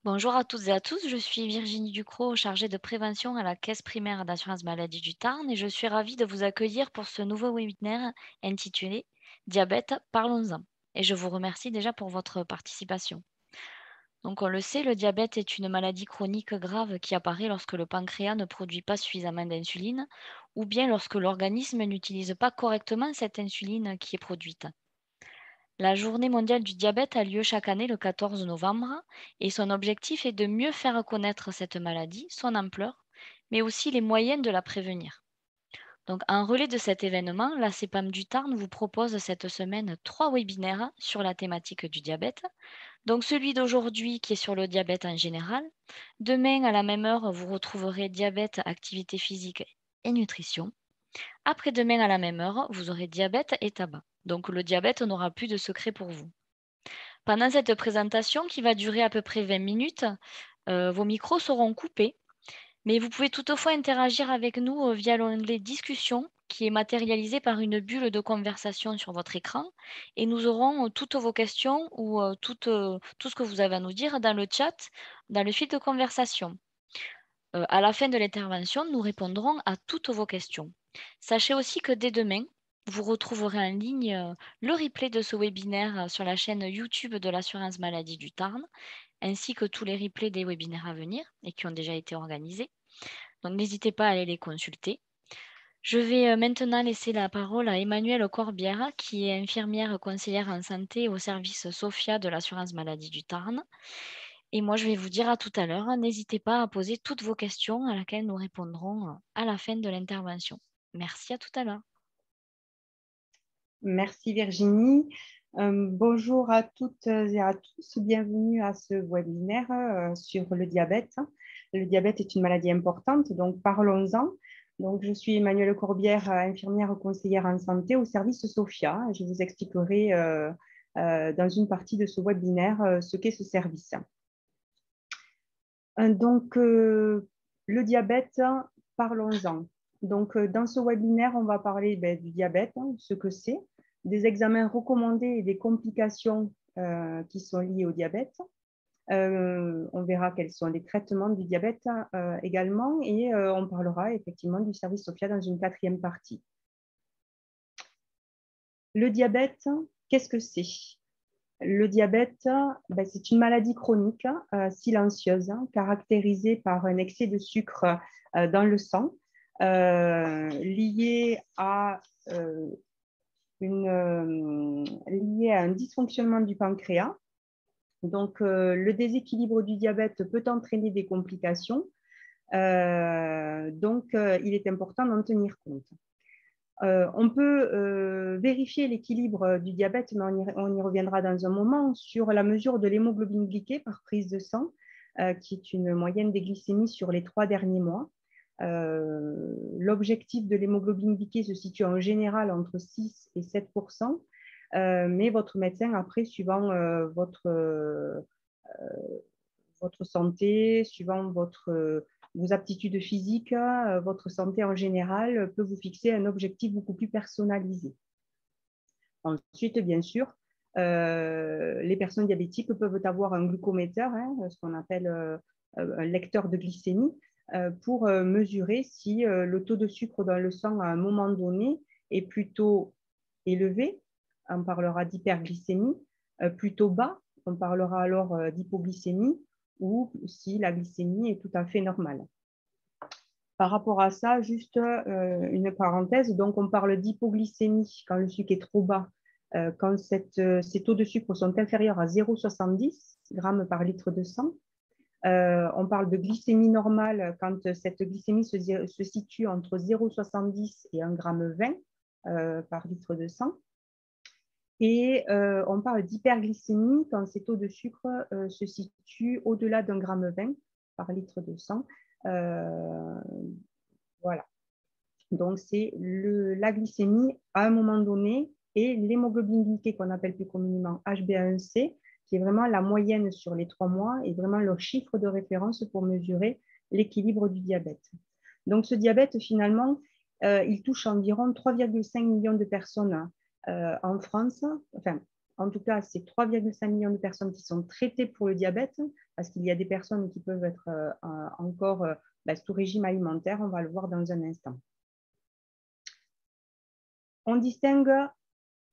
Bonjour à toutes et à tous, je suis Virginie Ducrot, chargée de prévention à la Caisse primaire d'assurance maladie du Tarn et je suis ravie de vous accueillir pour ce nouveau webinaire intitulé Diabète, parlons-en. Et je vous remercie déjà pour votre participation. Donc on le sait, le diabète est une maladie chronique grave qui apparaît lorsque le pancréas ne produit pas suffisamment d'insuline ou bien lorsque l'organisme n'utilise pas correctement cette insuline qui est produite. La journée mondiale du diabète a lieu chaque année le 14 novembre et son objectif est de mieux faire connaître cette maladie, son ampleur, mais aussi les moyens de la prévenir. Donc, en relais de cet événement, la CEPAM du Tarn vous propose cette semaine 3 webinaires sur la thématique du diabète. Donc, celui d'aujourd'hui qui est sur le diabète en général. Demain, à la même heure, vous retrouverez diabète, activité physique et nutrition. Après-demain, à la même heure, vous aurez diabète et tabac. Donc, le diabète n'aura plus de secret pour vous. Pendant cette présentation qui va durer à peu près 20 minutes, vos micros seront coupés, mais vous pouvez toutefois interagir avec nous via l'onglet Discussion qui est matérialisé par une bulle de conversation sur votre écran et nous aurons toutes vos questions ou tout ce que vous avez à nous dire dans le chat, dans le fil de conversation. À la fin de l'intervention, nous répondrons à toutes vos questions. Sachez aussi que dès demain, vous retrouverez en ligne le replay de ce webinaire sur la chaîne YouTube de l'assurance maladie du Tarn, ainsi que tous les replays des webinaires à venir et qui ont déjà été organisés. Donc n'hésitez pas à aller les consulter. Je vais maintenant laisser la parole à Emmanuelle Corbière, qui est infirmière conseillère en santé au service SOFIA de l'assurance maladie du Tarn. Et moi, je vais vous dire à tout à l'heure. N'hésitez pas à poser toutes vos questions à laquelle nous répondrons à la fin de l'intervention. Merci, à tout à l'heure. Merci Virginie. Bonjour à toutes et à tous. Bienvenue à ce webinaire sur le diabète. Le diabète est une maladie importante, donc parlons-en. Donc, je suis Emmanuelle Corbière, infirmière conseillère en santé au service SOFIA. Je vous expliquerai dans une partie de ce webinaire ce qu'est ce service. Donc, le diabète, parlons-en. Donc, dans ce webinaire, on va parler du diabète, ce que c'est, des examens recommandés et des complications qui sont liées au diabète. On verra quels sont les traitements du diabète également et on parlera effectivement du service SOFIA dans une quatrième partie. Le diabète, qu'est-ce que c'est? Le diabète, c'est une maladie chronique silencieuse, caractérisée par un excès de sucre dans le sang, lié à un dysfonctionnement du pancréas. Donc, le déséquilibre du diabète peut entraîner des complications. Il est important d'en tenir compte. On peut vérifier l'équilibre du diabète, mais on y reviendra dans un moment, sur la mesure de l'hémoglobine glyquée par prise de sang, qui est une moyenne des glycémies sur les 3 derniers mois. L'objectif de l'hémoglobine glyquée se situe en général entre 6 et 7%, mais votre médecin, après, suivant votre santé, suivant vos aptitudes physiques, votre santé en général, peut vous fixer un objectif beaucoup plus personnalisé. Ensuite, bien sûr, les personnes diabétiques peuvent avoir un glucométeur, ce qu'on appelle un lecteur de glycémie, pour mesurer si le taux de sucre dans le sang à un moment donné est plutôt élevé, on parlera d'hyperglycémie, plutôt bas, on parlera alors d'hypoglycémie, ou si la glycémie est tout à fait normale. Par rapport à ça, juste une parenthèse, donc on parle d'hypoglycémie quand le sucre est trop bas, quand ces taux de sucre sont inférieurs à 0,70 grammes par litre de sang. On parle de glycémie normale quand cette glycémie se situe entre 0,70 et 1,20 g par litre de sang. Et on parle d'hyperglycémie quand ces taux de sucre se situent au-delà d'1,20 g par litre de sang. Voilà. Donc, c'est la glycémie à un moment donné et l'hémoglobine glyquée qu'on appelle plus communément HbA1c, qui est vraiment la moyenne sur les 3 mois et vraiment leur chiffre de référence pour mesurer l'équilibre du diabète. Donc, ce diabète, finalement, il touche environ 3,5 millions de personnes en France, enfin, En tout cas, c'est 3,5 millions de personnes qui sont traitées pour le diabète, parce qu'il y a des personnes qui peuvent être encore sous régime alimentaire. On va le voir dans un instant. On distingue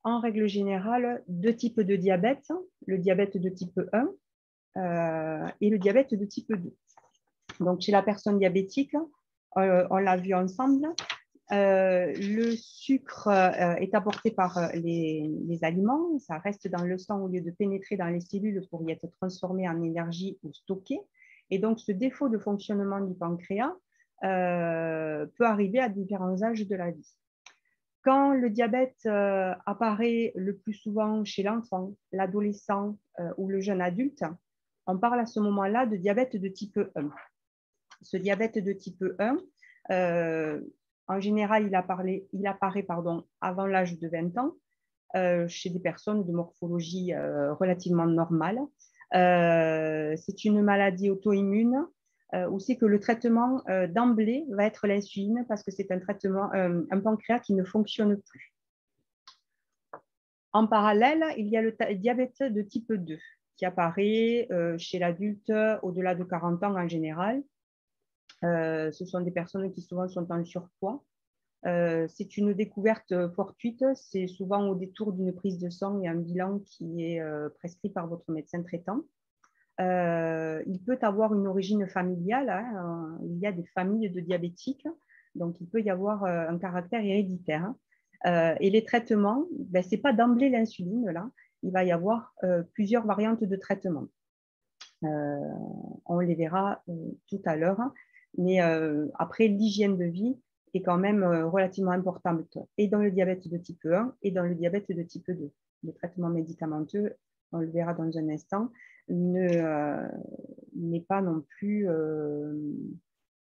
en règle générale deux types de diabète, le diabète de type 1 et le diabète de type 2. Donc, chez la personne diabétique, on l'a vu ensemble, le sucre est apporté par les aliments, ça reste dans le sang au lieu de pénétrer dans les cellules pour y être transformé en énergie ou stocké. Et donc, ce défaut de fonctionnement du pancréas peut arriver à différents âges de la vie. Quand le diabète apparaît le plus souvent chez l'enfant, l'adolescent ou le jeune adulte, on parle à ce moment-là de diabète de type 1. Ce diabète de type 1, en général, il apparaît avant l'âge de 20 ans chez des personnes de morphologie relativement normale. C'est une maladie auto-immune où c'est que le traitement d'emblée va être l'insuline parce que c'est un traitement, un pancréas qui ne fonctionne plus. En parallèle, il y a le diabète de type 2 qui apparaît chez l'adulte au-delà de 40 ans en général. Ce sont des personnes qui souvent sont en surpoids. C'est une découverte fortuite, c'est souvent au détour d'une prise de sang et un bilan qui est prescrit par votre médecin traitant. Il peut avoir une origine familiale, hein, il y a des familles de diabétiques, donc il peut y avoir un caractère héréditaire. Et les traitements, ce n'est pas d'emblée l'insuline, là, il va y avoir plusieurs variantes de traitement. On les verra tout à l'heure. Mais après, l'hygiène de vie est quand même relativement importante, et dans le diabète de type 1 et dans le diabète de type 2. Le traitement médicamenteux, on le verra dans un instant, n'est pas non plus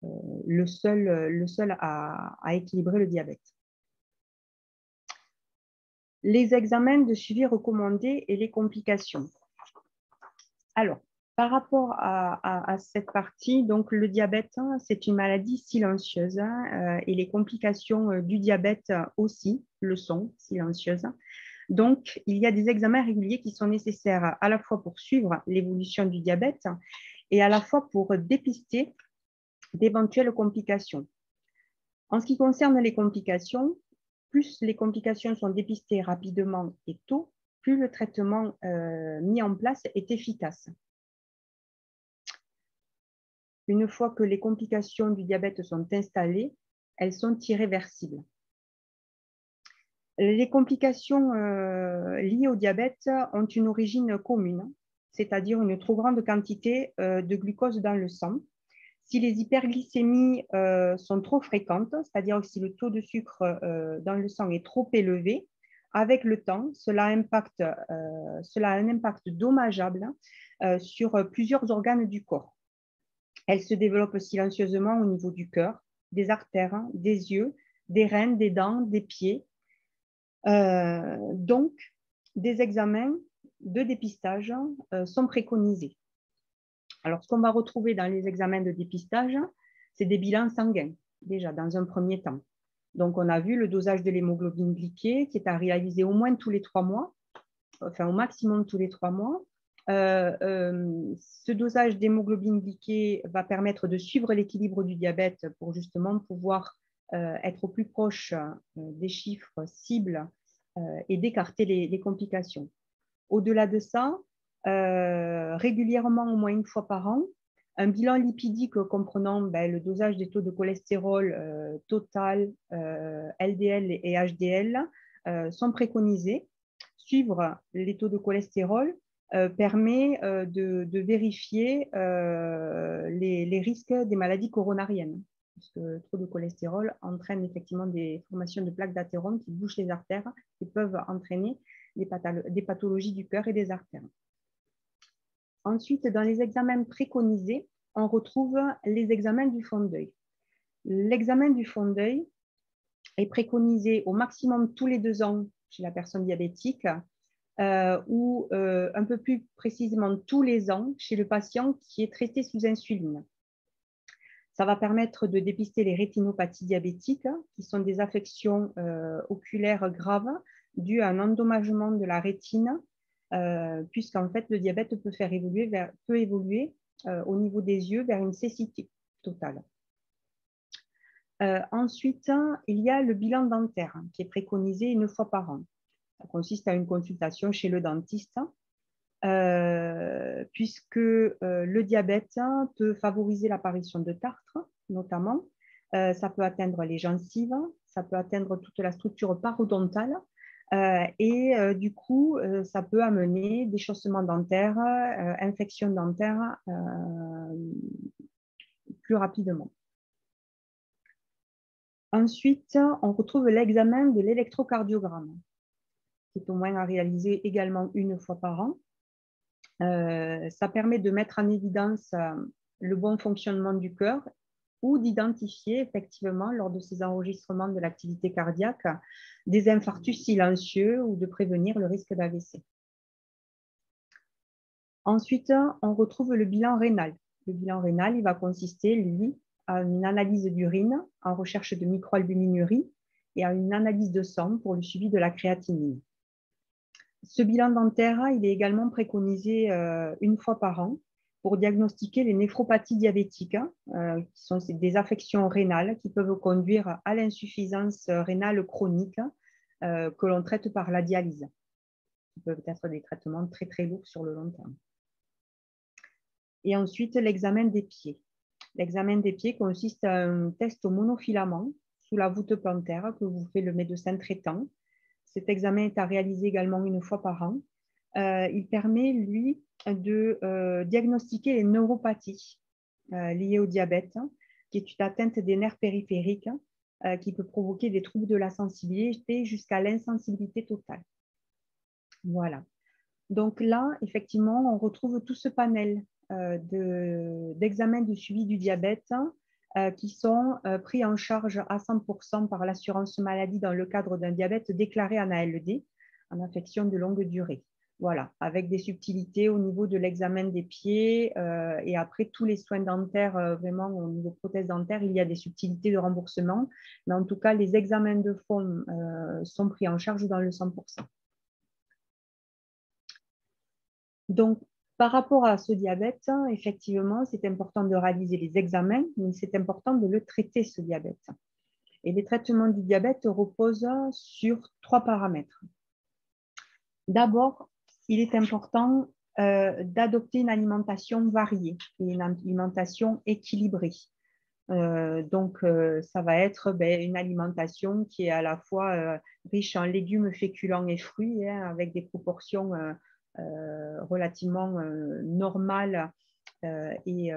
le seul à équilibrer le diabète. Les examens de suivi recommandés et les complications. Alors, par rapport à cette partie, donc le diabète, c'est une maladie silencieuse et les complications du diabète aussi le sont, silencieuses. Donc, il y a des examens réguliers qui sont nécessaires à la fois pour suivre l'évolution du diabète et à la fois pour dépister d'éventuelles complications. En ce qui concerne les complications, plus les complications sont dépistées rapidement et tôt, plus le traitement mis en place est efficace. Une fois que les complications du diabète sont installées, elles sont irréversibles. Les complications liées au diabète ont une origine commune, c'est-à-dire une trop grande quantité de glucose dans le sang. Si les hyperglycémies sont trop fréquentes, c'est-à-dire si le taux de sucre dans le sang est trop élevé, avec le temps, cela a un impact dommageable sur plusieurs organes du corps. Elle se développe silencieusement au niveau du cœur, des artères, des yeux, des reins, des dents, des pieds. Donc, des examens de dépistage sont préconisés. Alors, ce qu'on va retrouver dans les examens de dépistage, c'est des bilans sanguins, déjà, dans un premier temps. Donc, on a vu le dosage de l'hémoglobine glyquée qui est à réaliser au moins tous les 3 mois, enfin au maximum tous les 3 mois. Ce dosage d'hémoglobine glyquée va permettre de suivre l'équilibre du diabète pour justement pouvoir être au plus proche des chiffres cibles et d'écarter les complications. Au-delà de ça, régulièrement, au moins une fois par an, un bilan lipidique comprenant le dosage des taux de cholestérol total, LDL et HDL sont préconisés. Suivre les taux de cholestérol permet de vérifier les risques des maladies coronariennes, puisque le taux de cholestérol entraîne effectivement des formations de plaques d'athérome qui bouchent les artères et peuvent entraîner des pathologies du cœur et des artères. Ensuite, dans les examens préconisés, on retrouve les examens du fond d'œil. L'examen du fond d'œil est préconisé au maximum tous les 2 ans chez la personne diabétique ou un peu plus précisément tous les ans chez le patient qui est traité sous insuline. Ça va permettre de dépister les rétinopathies diabétiques, qui sont des affections oculaires graves dues à un endommagement de la rétine puisqu'en fait, le diabète peut évoluer au niveau des yeux vers une cécité totale. Ensuite, il y a le bilan dentaire qui est préconisé 1 fois par an. Ça consiste à une consultation chez le dentiste, puisque le diabète peut favoriser l'apparition de tartres, notamment. Ça peut atteindre les gencives, ça peut atteindre toute la structure parodontale, et du coup, ça peut amener déchaussement dentaire, infection dentaire plus rapidement. Ensuite, on retrouve l'examen de l'électrocardiogramme, qui est au moins à réaliser également 1 fois par an. Ça permet de mettre en évidence le bon fonctionnement du cœur ou d'identifier effectivement lors de ces enregistrements de l'activité cardiaque des infarctus silencieux ou de prévenir le risque d'AVC. Ensuite, on retrouve le bilan rénal. Le bilan rénal, il va consister, lui, à une analyse d'urine en recherche de microalbuminurie et à une analyse de sang pour le suivi de la créatinine. Ce bilan dentaire, il est également préconisé 1 fois par an pour diagnostiquer les néphropathies diabétiques, qui sont des affections rénales qui peuvent conduire à l'insuffisance rénale chronique que l'on traite par la dialyse, qui peuvent être des traitements très très lourds sur le long terme. Et ensuite, l'examen des pieds. L'examen des pieds consiste à un test au monofilament sous la voûte plantaire que vous fait le médecin traitant. Cet examen est à réaliser également 1 fois par an. Il permet, lui, de diagnostiquer les neuropathies liées au diabète, qui est une atteinte des nerfs périphériques qui peut provoquer des troubles de la sensibilité jusqu'à l'insensibilité totale. Voilà. Donc là, effectivement, on retrouve tout ce panel d'examens de suivi du diabète qui sont pris en charge à 100% par l'assurance maladie dans le cadre d'un diabète déclaré en ALD, en affection de longue durée. Voilà, avec des subtilités au niveau de l'examen des pieds et après tous les soins dentaires, vraiment au niveau prothèse dentaire, il y a des subtilités de remboursement, mais en tout cas, les examens de fond sont pris en charge dans le 100%. Donc, par rapport à ce diabète, effectivement, c'est important de réaliser les examens, mais c'est important de le traiter, ce diabète. Et les traitements du diabète reposent sur 3 paramètres. D'abord, il est important d'adopter une alimentation variée et une alimentation équilibrée. Ça va être une alimentation qui est à la fois riche en légumes, féculents et fruits, avec des proportions relativement normales et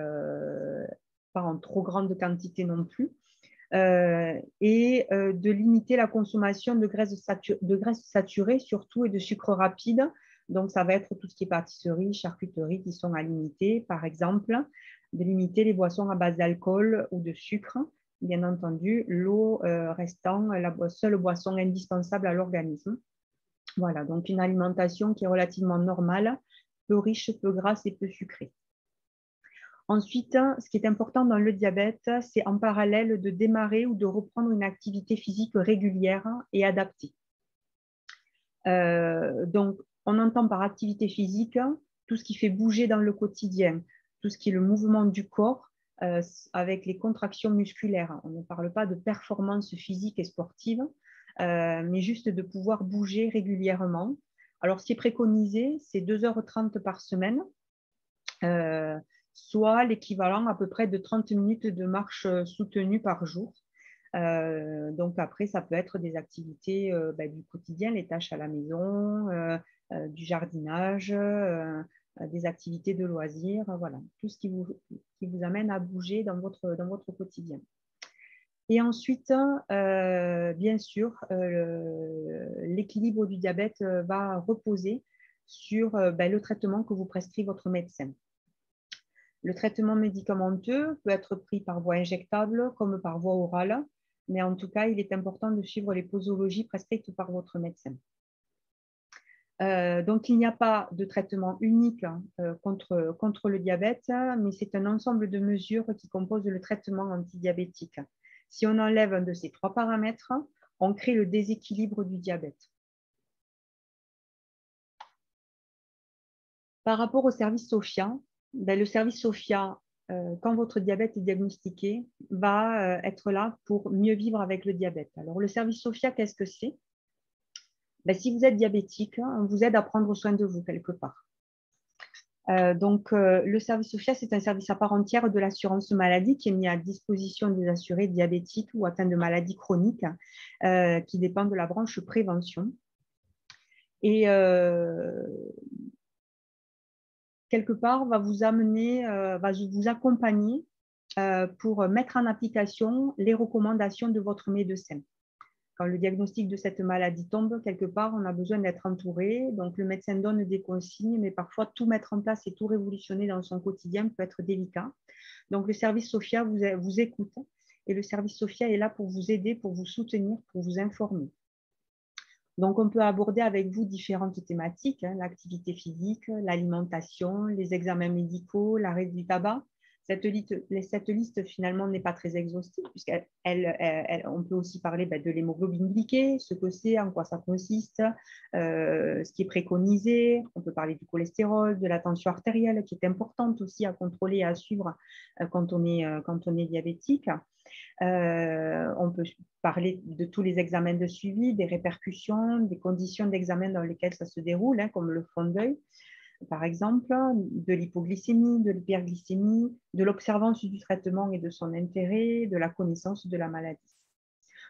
pas en trop grande quantité non plus. De limiter la consommation de graisses saturées surtout et de sucre rapide. Donc, ça va être tout ce qui est pâtisserie, charcuterie qui sont à limiter, par exemple, de limiter les boissons à base d'alcool ou de sucre. Bien entendu, l'eau restant la seule boisson indispensable à l'organisme. Voilà, donc une alimentation qui est relativement normale, peu riche, peu grasse et peu sucrée. Ensuite, ce qui est important dans le diabète, c'est en parallèle de démarrer ou de reprendre une activité physique régulière et adaptée. Donc, on entend par activité physique tout ce qui fait bouger dans le quotidien, tout ce qui est le mouvement du corps avec les contractions musculaires. On ne parle pas de performance physique et sportive, mais juste de pouvoir bouger régulièrement. Alors, ce qui est préconisé, c'est 2h30 par semaine, soit l'équivalent à peu près de 30 minutes de marche soutenue par jour. Donc après, ça peut être des activités du quotidien, les tâches à la maison, du jardinage, des activités de loisirs, voilà, tout ce qui vous amène à bouger dans votre quotidien. Et ensuite, bien sûr, l'équilibre du diabète va reposer sur le traitement que vous prescrit votre médecin. Le traitement médicamenteux peut être pris par voie injectable comme par voie orale, mais en tout cas, il est important de suivre les posologies prescrites par votre médecin. Donc, il n'y a pas de traitement unique contre le diabète, mais c'est un ensemble de mesures qui composent le traitement antidiabétique. Si on enlève un de ces 3 paramètres, on crée le déséquilibre du diabète. Par rapport au service SOFIA, ben, le service SOFIA, quand votre diabète est diagnostiqué, va être là pour mieux vivre avec le diabète. Alors, le service SOFIA, qu'est-ce que c'est? Ben, si vous êtes diabétique, on vous aide à prendre soin de vous quelque part. Donc, le service SOFIA, c'est un service à part entière de l'assurance maladie qui est mis à disposition des assurés diabétiques ou atteints de maladies chroniques qui dépendent de la branche prévention. Et quelque part, va vous amener, va vous accompagner pour mettre en application les recommandations de votre médecin. Quand le diagnostic de cette maladie tombe, quelque part, on a besoin d'être entouré. Donc, le médecin donne des consignes, mais parfois, tout mettre en place et tout révolutionner dans son quotidien peut être délicat. Donc, le service SOFIA vous écoute et le service SOFIA est là pour vous aider, pour vous soutenir, pour vous informer. Donc, on peut aborder avec vous différentes thématiques, hein, l'activité physique, l'alimentation, les examens médicaux, l'arrêt du tabac. Cette liste finalement, n'est pas très exhaustive, puisqu'on peut aussi parler de l'hémoglobine glyquée, ce que c'est, en quoi ça consiste, ce qui est préconisé. On peut parler du cholestérol, de la tension artérielle, qui est importante aussi à contrôler et à suivre quand on est diabétique. On peut parler de tous les examens de suivi, des répercussions, des conditions d'examen dans lesquelles ça se déroule, hein, comme le fond d'œil, par exemple, de l'hypoglycémie, de l'hyperglycémie, de l'observance du traitement et de son intérêt, de la connaissance de la maladie.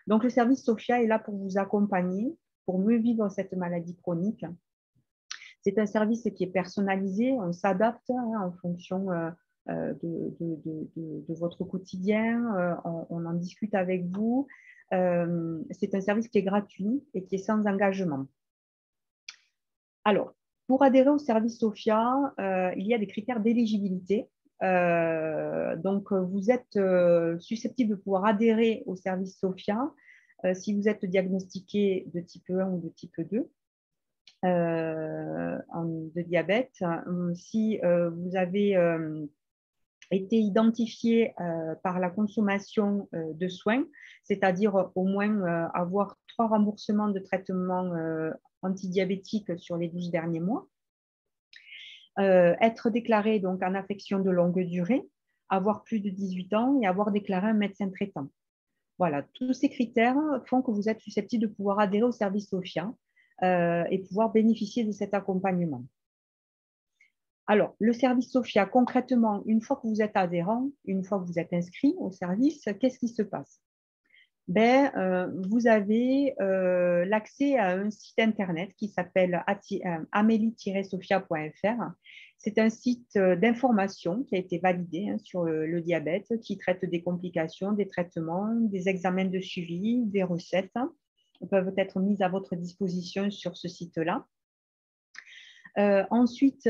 Donc, le service SOFIA est là pour vous accompagner, pour mieux vivre cette maladie chronique. C'est un service qui est personnalisé, on s'adapte en fonction de votre quotidien, on en discute avec vous. C'est un service qui est gratuit et qui est sans engagement. Alors, pour adhérer au service SOFIA, il y a des critères d'éligibilité. Donc, vous êtes susceptible de pouvoir adhérer au service SOFIA si vous êtes diagnostiqué de type 1 ou de type 2. De diabète, si vous avez été identifié par la consommation de soins, c'est-à-dire au moins avoir 3 remboursements de traitements antidiabétiques sur les 12 derniers mois, être déclaré donc en affection de longue durée, avoir plus de 18 ans et avoir déclaré un médecin traitant. Voilà, tous ces critères font que vous êtes susceptible de pouvoir adhérer au service SOFIA et pouvoir bénéficier de cet accompagnement. Alors, le service SOFIA, concrètement, une fois que vous êtes adhérent, une fois que vous êtes inscrit au service, qu'est-ce qui se passe? Vous avez l'accès à un site internet qui s'appelle amélie-sophia.fr. C'est un site d'information qui a été validé sur le diabète, qui traite des complications, des traitements, des examens de suivi, des recettes peuvent être mises à votre disposition sur ce site-là. Ensuite,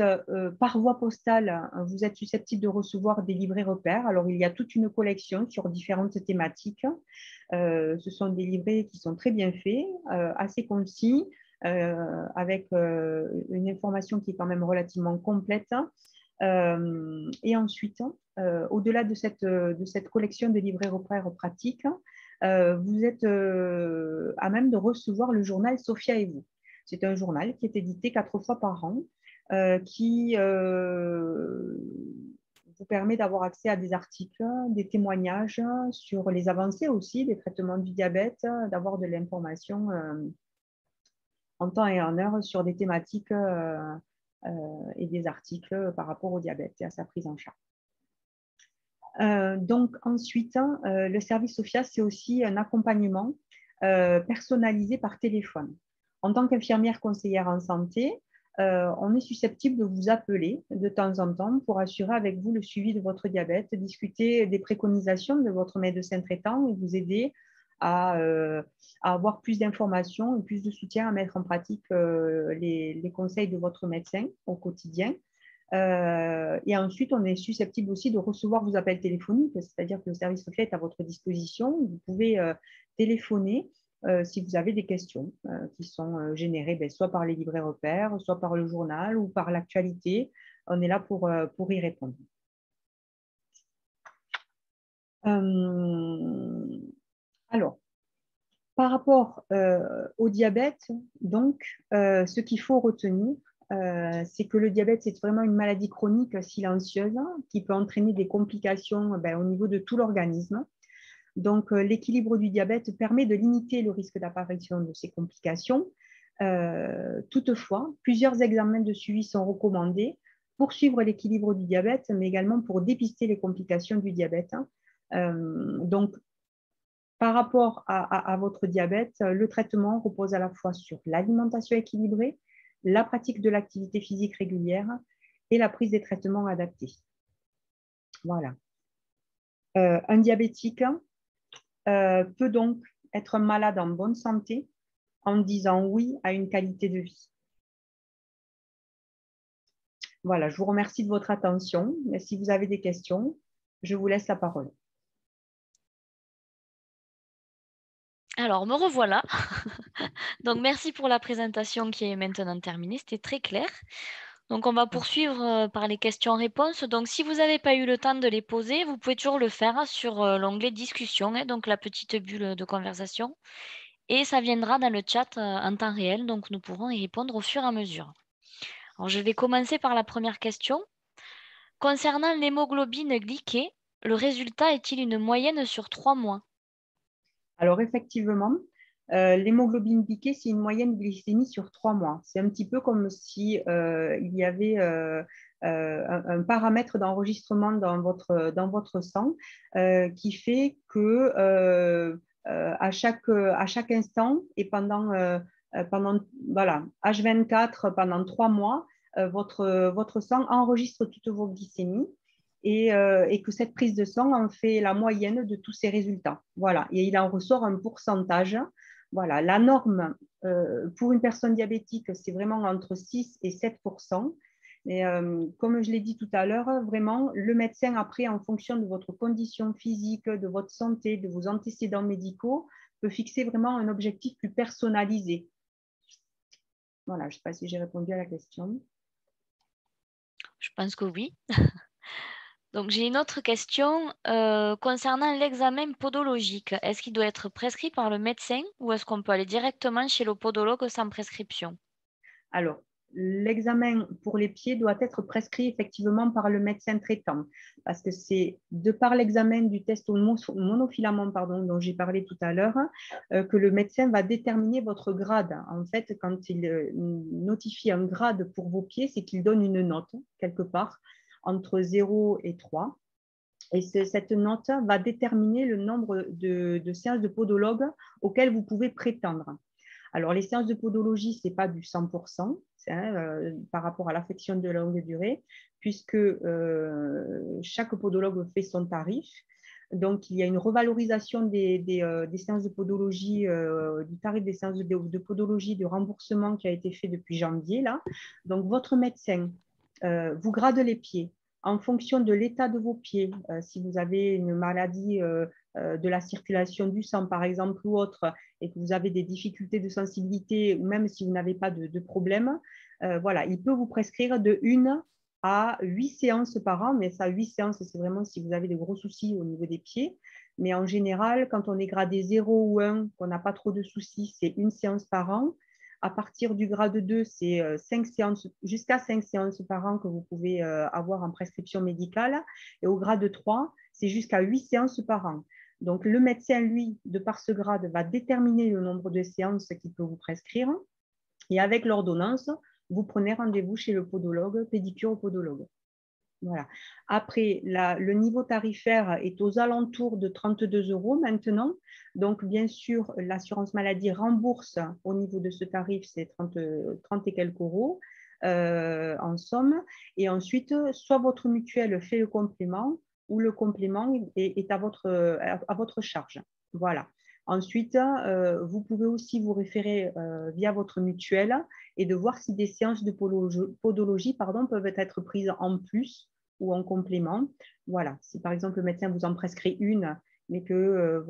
par voie postale, vous êtes susceptible de recevoir des livrets repères. Alors, il y a toute une collection sur différentes thématiques. Ce sont des livrets qui sont très bien faits, assez concis, avec une information qui est quand même relativement complète. Et ensuite, au-delà de cette collection de livrets repères pratiques, vous êtes à même de recevoir le journal Sophia et vous. C'est un journal qui est édité 4 fois par an, qui vous permet d'avoir accès à des articles, des témoignages sur les avancées aussi, des traitements du diabète, d'avoir de l'information en temps et en heure sur des thématiques et des articles par rapport au diabète et à sa prise en charge. Donc ensuite, le service SOFIA, c'est aussi un accompagnement personnalisé par téléphone. En tant qu'infirmière conseillère en santé, on est susceptible de vous appeler de temps en temps pour assurer avec vous le suivi de votre diabète, discuter des préconisations de votre médecin traitant et vous aider à avoir plus d'informations et plus de soutien à mettre en pratique les conseils de votre médecin au quotidien. Et ensuite, on est susceptible aussi de recevoir vos appels téléphoniques, c'est-à-dire que le service SOFIA est à votre disposition. Vous pouvez téléphoner si vous avez des questions qui sont générées soit par les livrets repères, soit par le journal ou par l'actualité. On est là pour y répondre. Alors, par rapport au diabète, donc, ce qu'il faut retenir, c'est que le diabète, c'est vraiment une maladie chronique silencieuse qui peut entraîner des complications au niveau de tout l'organisme. Donc, l'équilibre du diabète permet de limiter le risque d'apparition de ces complications. Toutefois, plusieurs examens de suivi sont recommandés pour suivre l'équilibre du diabète, mais également pour dépister les complications du diabète. Donc, par rapport à votre diabète, le traitement repose à la fois sur l'alimentation équilibrée, la pratique de l'activité physique régulière et la prise des traitements adaptés. Voilà. Un diabétique peut donc être malade en bonne santé en disant oui à une qualité de vie. Voilà, je vous remercie de votre attention. Et si vous avez des questions, je vous laisse la parole. Alors, me revoilà. Donc, merci pour la présentation qui est maintenant terminée. C'était très clair. Donc, on va poursuivre par les questions-réponses. Donc, si vous n'avez pas eu le temps de les poser, vous pouvez toujours le faire sur l'onglet discussion, donc la petite bulle de conversation. Et ça viendra dans le chat en temps réel. Donc, nous pourrons y répondre au fur et à mesure. Alors, je vais commencer par la première question. Concernant l'hémoglobine glyquée, le résultat est-il une moyenne sur 3 mois? Alors, effectivement, l'hémoglobine glyquée, c'est une moyenne glycémie sur 3 mois. C'est un petit peu comme si il y avait un paramètre d'enregistrement dans votre sang qui fait que à chaque instant et pendant voilà, H24 pendant 3 mois, votre sang enregistre toutes vos glycémies et que cette prise de sang en fait la moyenne de tous ces résultats. Voilà, et il en ressort un pourcentage. Voilà, la norme pour une personne diabétique, c'est vraiment entre 6 et 7%. Et comme je l'ai dit tout à l'heure, vraiment, le médecin, après, en fonction de votre condition physique, de votre santé, de vos antécédents médicaux, peut fixer vraiment un objectif plus personnalisé. Voilà, je ne sais pas si j'ai répondu à la question. Je pense que oui. Donc, j'ai une autre question concernant l'examen podologique. Est-ce qu'il doit être prescrit par le médecin ou est-ce qu'on peut aller directement chez le podologue sans prescription? Alors, l'examen pour les pieds doit être prescrit effectivement par le médecin traitant parce que c'est de par l'examen du test au monofilament dont j'ai parlé tout à l'heure que le médecin va déterminer votre grade. En fait, quand il notifie un grade pour vos pieds, c'est qu'il donne une note quelque part entre 0 et 3. Et cette note va déterminer le nombre de séances de podologue auxquelles vous pouvez prétendre. Alors, les séances de podologie, ce n'est pas du 100% par rapport à l'affection de longue durée, puisque chaque podologue fait son tarif. Donc, il y a une revalorisation des séances de podologie, du tarif des séances de podologie, de remboursement qui a été fait depuis janvier. Là. Donc, votre médecin vous grade les pieds en fonction de l'état de vos pieds. Si vous avez une maladie de la circulation du sang, par exemple, ou autre, et que vous avez des difficultés de sensibilité, ou même si vous n'avez pas de problème, voilà, il peut vous prescrire de 1 à 8 séances par an, mais ça, 8 séances, c'est vraiment si vous avez de gros soucis au niveau des pieds. Mais en général, quand on est gradé 0 ou 1, qu'on n'a pas trop de soucis, c'est 1 séance par an. À partir du grade 2, c'est 5 séances, jusqu'à 5 séances par an que vous pouvez avoir en prescription médicale. Et au grade 3, c'est jusqu'à 8 séances par an. Donc, le médecin, lui, de par ce grade, va déterminer le nombre de séances qu'il peut vous prescrire. Et avec l'ordonnance, vous prenez rendez-vous chez le podologue, pédicure-podologue. Voilà. Après, le niveau tarifaire est aux alentours de 32 € maintenant. Donc, bien sûr, l'assurance maladie rembourse au niveau de ce tarif, c'est 30 et quelques euros en somme. Et ensuite, soit votre mutuelle fait le complément ou le complément est à votre charge. Voilà. Ensuite, vous pouvez aussi vous référer via votre mutuelle et de voir si des séances de podologie peuvent être prises en plus ou en complément. Voilà, si par exemple le médecin vous en prescrit une, mais que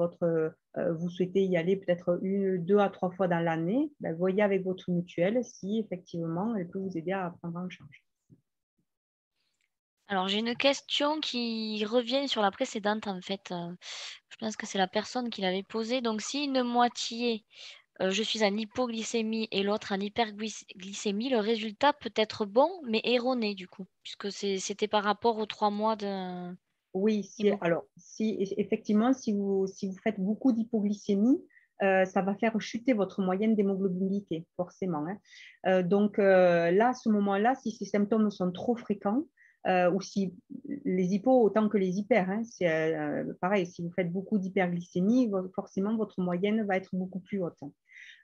vous souhaitez y aller peut-être 2 à 3 fois dans l'année, ben, voyez avec votre mutuelle si effectivement elle peut vous aider à prendre en charge. Alors, j'ai une question qui revient sur la précédente, en fait. Je pense que c'est la personne qui l'avait posée. Donc, si une moitié je suis en hypoglycémie et l'autre en hyperglycémie, le résultat peut être bon, mais erroné du coup, puisque c'était par rapport aux 3 mois de Oui, alors, effectivement, si vous faites beaucoup d'hypoglycémie, ça va faire chuter votre moyenne d'hémoglobine glycée, forcément, hein. Donc là, à ce moment-là, si ces symptômes sont trop fréquents, ou si les hypos autant que les hyper, hein, c'est pareil, si vous faites beaucoup d'hyperglycémie, forcément, votre moyenne va être beaucoup plus haute.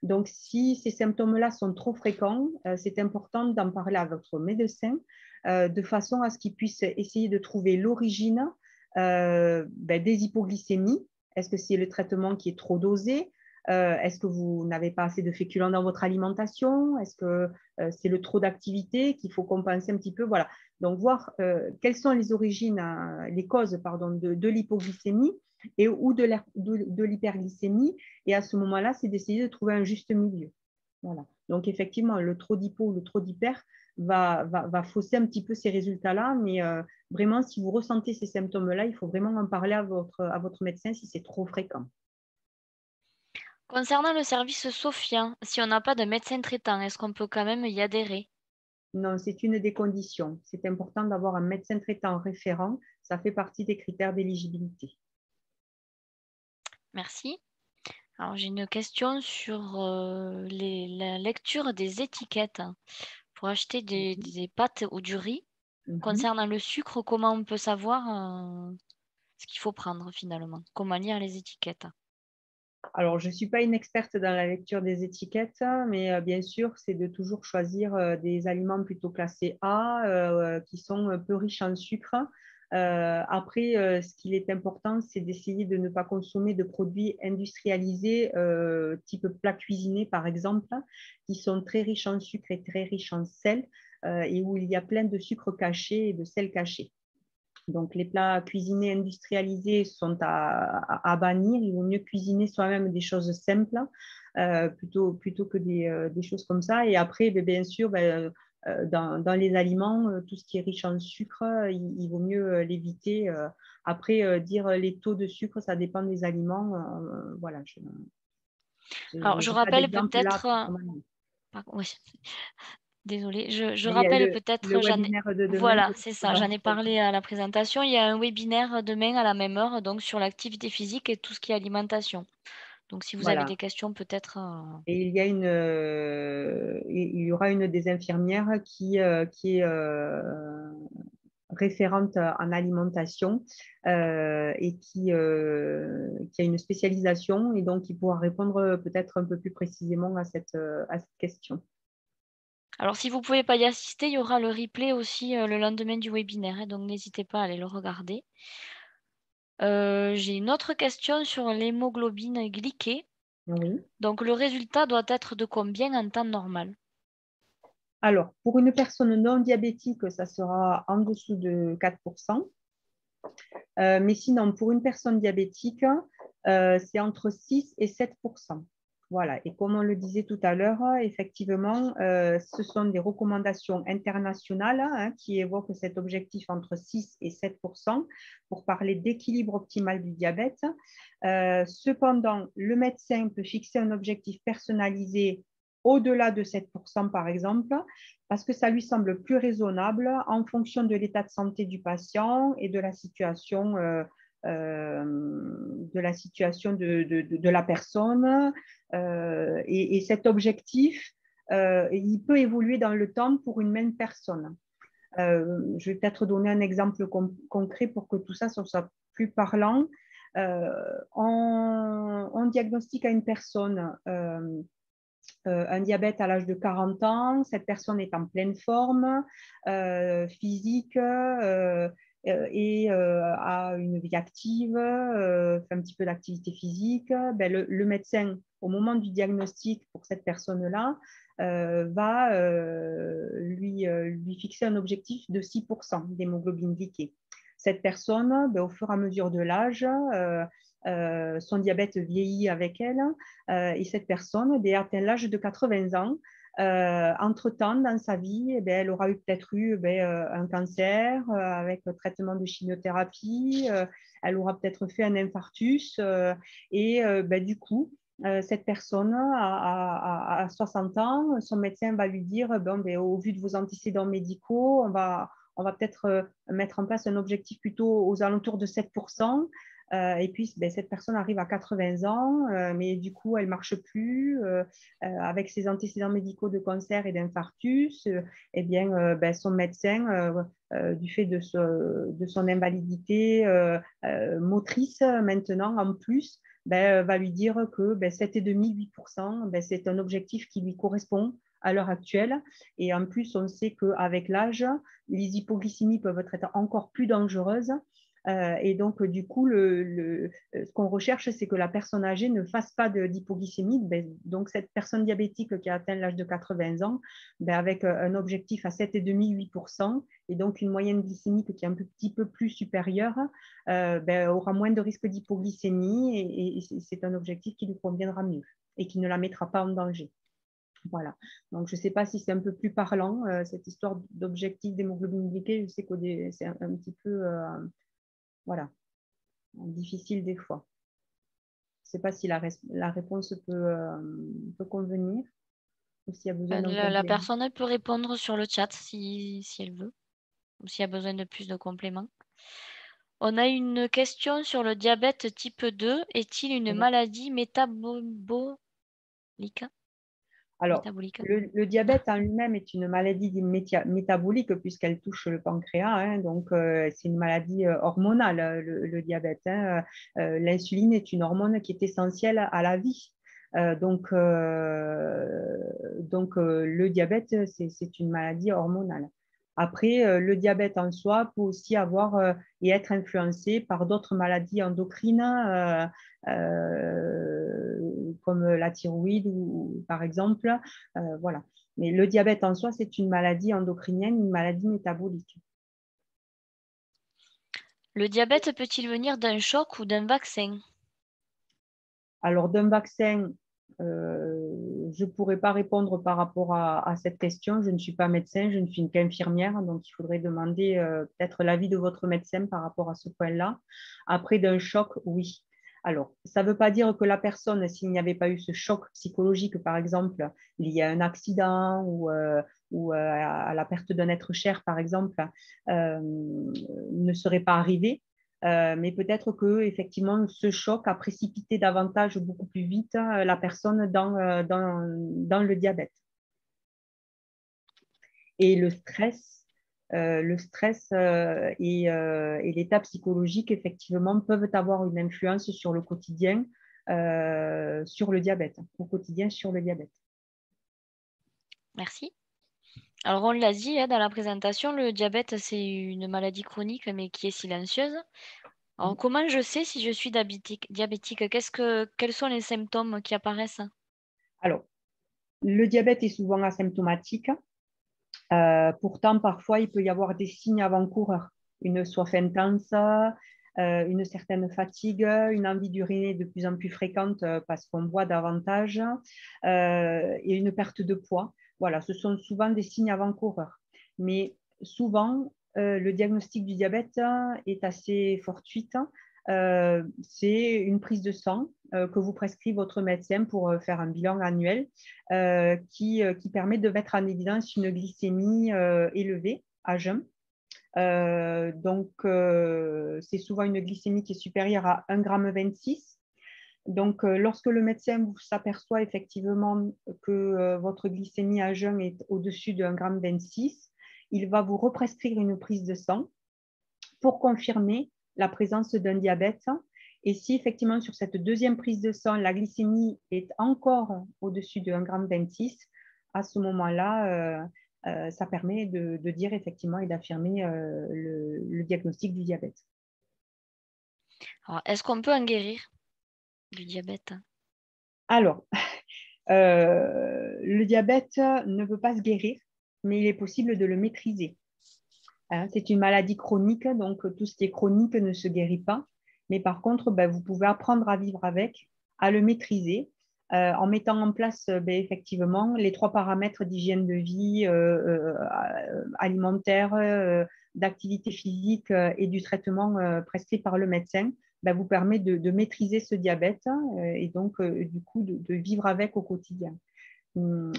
Donc, si ces symptômes-là sont trop fréquents, c'est important d'en parler à votre médecin de façon à ce qu'il puisse essayer de trouver l'origine des hypoglycémies. Est-ce que c'est le traitement qui est trop dosé? Est-ce que vous n'avez pas assez de féculents dans votre alimentation? Est-ce que c'est le trop d'activité qu'il faut compenser un petit peu? Voilà. Donc, voir quelles sont les origines, les causes pardon, de l'hypoglycémie ou de l'hyperglycémie. Et à ce moment-là, c'est d'essayer de trouver un juste milieu. Voilà. Donc, effectivement, le trop d'hypo ou le trop d'hyper va fausser un petit peu ces résultats-là. Mais vraiment, si vous ressentez ces symptômes-là, il faut vraiment en parler à votre médecin si c'est trop fréquent. Concernant le service Sophia, si on n'a pas de médecin traitant, est-ce qu'on peut quand même y adhérer? Non, c'est une des conditions. C'est important d'avoir un médecin traitant référent. Ça fait partie des critères d'éligibilité. Merci. Alors j'ai une question sur, la lecture des étiquettes pour acheter des pâtes ou du riz. Mhm. Concernant le sucre, comment on peut savoir, ce qu'il faut prendre finalement? Comment lire les étiquettes? Alors, je ne suis pas une experte dans la lecture des étiquettes, mais bien sûr, c'est de toujours choisir des aliments plutôt classés A, qui sont peu riches en sucre. Après, ce qu'il est important, c'est d'essayer de ne pas consommer de produits industrialisés, type plat cuisiné, par exemple, qui sont très riches en sucre et très riches en sel, et où il y a plein de sucre caché et de sel caché. Donc, les plats cuisinés industrialisés sont à bannir. Il vaut mieux cuisiner soi-même des choses simples plutôt que des choses comme ça. Et après, bien sûr, dans les aliments, tout ce qui est riche en sucre, il vaut mieux l'éviter. Après, dire les taux de sucre, ça dépend des aliments. Voilà, je Alors je n'ai pas rappelle d'exemple là peut-être, précisément. oui, désolée, je Mais il y a rappelle le peut-être, webinaire de demain voilà, c'est peut-être ça, va j'en ai parlé à la présentation. Il y a un webinaire demain à la même heure, donc sur l'activité physique et tout ce qui est alimentation. Donc si vous avez voilà. des questions peut-être, Et il y aura une des infirmières qui est référente en alimentation et qui a une spécialisation et donc qui pourra répondre peut-être un peu plus précisément à cette question. alors si vous pouvez pas y assister, il y aura le replay aussi, le lendemain du webinaire, hein, donc n'hésitez pas à aller le regarder. J'ai une autre question sur l'hémoglobine glyquée. Oui. Donc le résultat doit être de combien en temps normal? Alors, pour une personne non diabétique, ça sera en dessous de 4%. Mais sinon, pour une personne diabétique, c'est entre 6 et 7%. Voilà. Et comme on le disait tout à l'heure, effectivement, ce sont des recommandations internationales hein, qui évoquent cet objectif entre 6 et 7% pour parler d'équilibre optimal du diabète. Cependant, le médecin peut fixer un objectif personnalisé au-delà de 7%, par exemple, parce que ça lui semble plus raisonnable en fonction de l'état de santé du patient et de la situation de la personne. Et cet objectif, il peut évoluer dans le temps pour une même personne. Je vais peut-être donner un exemple concret pour que tout ça soit plus parlant. On diagnostique à une personne un diabète à l'âge de 40 ans, cette personne est en pleine forme physique et a une vie active, fait un petit peu d'activité physique, le médecin, au moment du diagnostic pour cette personne-là, va lui fixer un objectif de 6% d'hémoglobine glyquée. Cette personne, au fur et à mesure de l'âge, son diabète vieillit avec elle et cette personne atteint l'âge de 80 ans. Entre-temps, dans sa vie, elle aura peut-être eu un cancer avec traitement de chimiothérapie, elle aura peut-être fait un infarctus et du coup, cette personne a 60 ans, son médecin va lui dire, bon, ben, au vu de vos antécédents médicaux, on va peut-être mettre en place un objectif plutôt aux alentours de 7%. Et puis, ben, cette personne arrive à 80 ans, mais du coup, elle ne marche plus avec ses antécédents médicaux de cancer et d'infarctus. Eh bien, ben, son médecin, du fait de son invalidité motrice maintenant, en plus, ben, va lui dire que ben, 7,5-8%, ben, c'est un objectif qui lui correspond à l'heure actuelle. Et en plus, on sait qu'avec l'âge, les hypoglycémies peuvent être encore plus dangereuses. Et donc, du coup, ce qu'on recherche, c'est que la personne âgée ne fasse pas d'hypoglycémie. Ben, donc, cette personne diabétique qui a atteint l'âge de 80 ans, ben, avec un objectif à 7,5-8%, et donc une moyenne glycémique qui est un petit peu plus supérieure, ben, aura moins de risque d'hypoglycémie et c'est un objectif qui lui conviendra mieux et qui ne la mettra pas en danger. Voilà. Donc, je ne sais pas si c'est un peu plus parlant, cette histoire d'objectif d'hémoglobine glycée. Je sais que c'est un petit peu voilà, difficile des fois. Je ne sais pas si la réponse peut convenir ou s'il y a besoin d'un La complément. personne elle peut répondre sur le chat si elle veut, ou s'il y a besoin de plus de compléments. On a une question sur le diabète type 2. Est-il une Oui. maladie métabolique? Alors, Métabolique. le diabète en lui-même est une maladie métabolique puisqu'elle touche le pancréas. Hein, donc, c'est une maladie hormonale, le diabète. Hein. L'insuline est une hormone qui est essentielle à la vie. Le diabète, c'est une maladie hormonale. Après, le diabète en soi peut aussi avoir et être influencé par d'autres maladies endocrines comme la thyroïde ou par exemple. Voilà. Mais le diabète en soi, c'est une maladie endocrinienne, une maladie métabolique. Le diabète peut-il venir d'un choc ou d'un vaccin? Alors, d'un vaccin, je ne pourrais pas répondre par rapport à cette question. Je ne suis pas médecin, je ne suis qu'infirmière, donc il faudrait demander peut-être l'avis de votre médecin par rapport à ce point-là. Après, d'un choc, oui. Alors, ça ne veut pas dire que la personne, s'il n'y avait pas eu ce choc psychologique, par exemple, lié à un accident ou à la perte d'un être cher, par exemple, ne serait pas arrivée. Mais peut-être que effectivement ce choc a précipité davantage, beaucoup plus vite, la personne dans le diabète. Et le stress et l'état psychologique, effectivement, peuvent avoir une influence sur le quotidien, sur le diabète, au quotidien sur le diabète. Merci. Alors, on l'a dit dans la présentation, le diabète, c'est une maladie chronique, mais qui est silencieuse. Alors, comment je sais si je suis diabétique? Quels sont les symptômes qui apparaissent? Alors, le diabète est souvent asymptomatique. Pourtant, parfois, il peut y avoir des signes avant-coureurs. Une soif intense, une certaine fatigue, une envie d'uriner de plus en plus fréquente parce qu'on boit davantage et une perte de poids. Voilà, ce sont souvent des signes avant-coureurs. Mais souvent, le diagnostic du diabète est assez fortuite. C'est une prise de sang que vous prescrit votre médecin pour faire un bilan annuel qui permet de mettre en évidence une glycémie élevée à jeun. C'est souvent une glycémie qui est supérieure à 1,26 g. Donc, lorsque le médecin s'aperçoit effectivement que votre glycémie à jeun est au-dessus de 1,26 g, il va vous represcrire une prise de sang pour confirmer la présence d'un diabète. Et si effectivement sur cette deuxième prise de sang, la glycémie est encore au-dessus de 1,26 g, à ce moment-là, ça permet de dire effectivement et d'affirmer le diagnostic du diabète. Alors, est-ce qu'on peut en guérir du diabète? Alors, le diabète ne peut pas se guérir, mais il est possible de le maîtriser. Hein, c'est une maladie chronique, donc tout ce qui est chronique ne se guérit pas. Mais par contre, ben, vous pouvez apprendre à vivre avec, à le maîtriser, en mettant en place effectivement les 3 paramètres d'hygiène de vie, alimentaire, d'activité physique et du traitement prescrit par le médecin. vous permet de maîtriser ce diabète et donc du coup de vivre avec au quotidien.